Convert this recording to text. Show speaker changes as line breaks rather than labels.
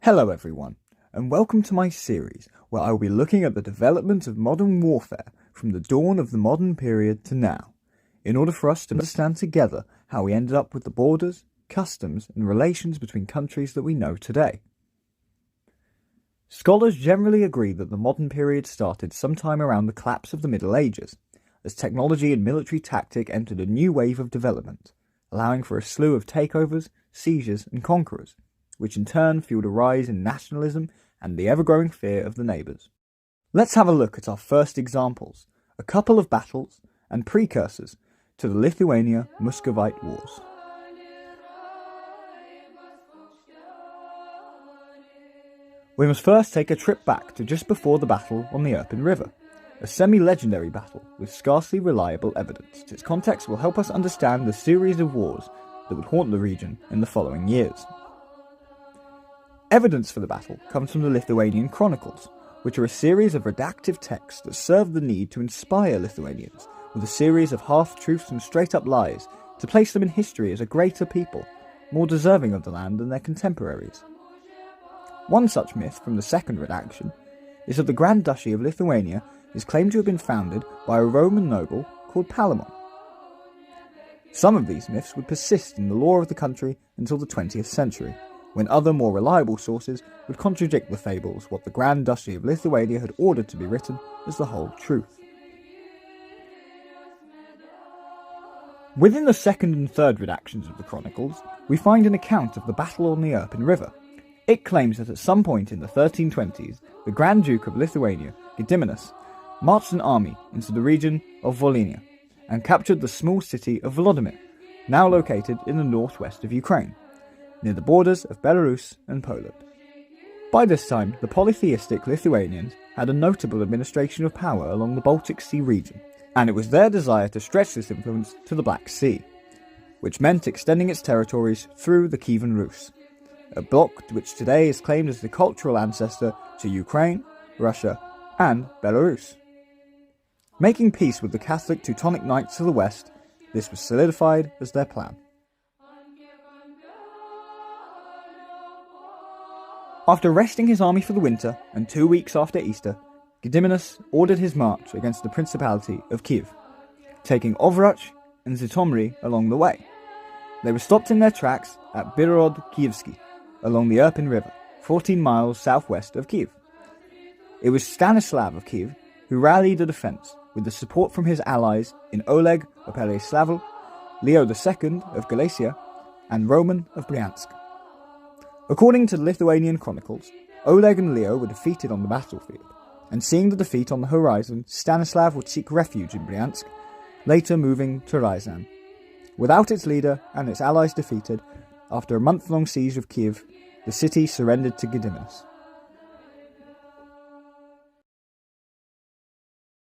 Hello everyone, and welcome to my series where I will be looking at the development of modern warfare from the dawn of the modern period to now, in order for us to understand together how we ended up with the borders, customs, and relations between countries that we know today. Scholars generally agree that the modern period started sometime around the collapse of the Middle Ages, as technology and military tactic entered a new wave of development, allowing for a slew of takeovers, sieges, and conquerors, which in turn fueled a rise in nationalism and the ever-growing fear of the neighbours. Let's have a look at our first examples, a couple of battles and precursors to the Lithuania-Muscovite Wars. We must first take a trip back to just before the battle on the Irpin River, a semi-legendary battle with scarcely reliable evidence. Its context will help us understand the series of wars that would haunt the region in the following years. Evidence for the battle comes from the Lithuanian Chronicles, which are a series of redactive texts that serve the need to inspire Lithuanians with a series of half-truths and straight-up lies to place them in history as a greater people, more deserving of the land than their contemporaries. One such myth from the second redaction is that the Grand Duchy of Lithuania is claimed to have been founded by a Roman noble called Palamon. Some of these myths would persist in the lore of the country until the 20th century, when other more reliable sources would contradict the fables what the Grand Duchy of Lithuania had ordered to be written as the whole truth. Within the second and third redactions of the Chronicles, we find an account of the battle on the Irpin River. It claims that at some point in the 1320s, the Grand Duke of Lithuania, Gediminas, marched an army into the region of Volhynia and captured the small city of Volodymyr, now located in the northwest of Ukraine, near the borders of Belarus and Poland. By this time, the polytheistic Lithuanians had a notable administration of power along the Baltic Sea region, and it was their desire to stretch this influence to the Black Sea, which meant extending its territories through the Kievan Rus, a bloc which today is claimed as the cultural ancestor to Ukraine, Russia, and Belarus. Making peace with the Catholic Teutonic Knights to the west, this was solidified as their plan. After resting his army for the winter, and 2 weeks after Easter, Gediminas ordered his march against the Principality of Kiev, taking Overuch and Zhytomyr along the way. They were stopped in their tracks at Birorod Kievsky, along the Irpin River, 14 miles southwest of Kiev. It was Stanislav of Kiev who rallied the defence, with the support from his allies in Oleg of Pereyaslavl, Leo II of Galicia, and Roman of Bryansk. According to the Lithuanian Chronicles, Oleg and Leo were defeated on the battlefield, and seeing the defeat on the horizon, Stanislav would seek refuge in Bryansk, later moving to Ryazan. Without its leader and its allies defeated, after a month-long siege of Kiev, the city surrendered to Gediminas.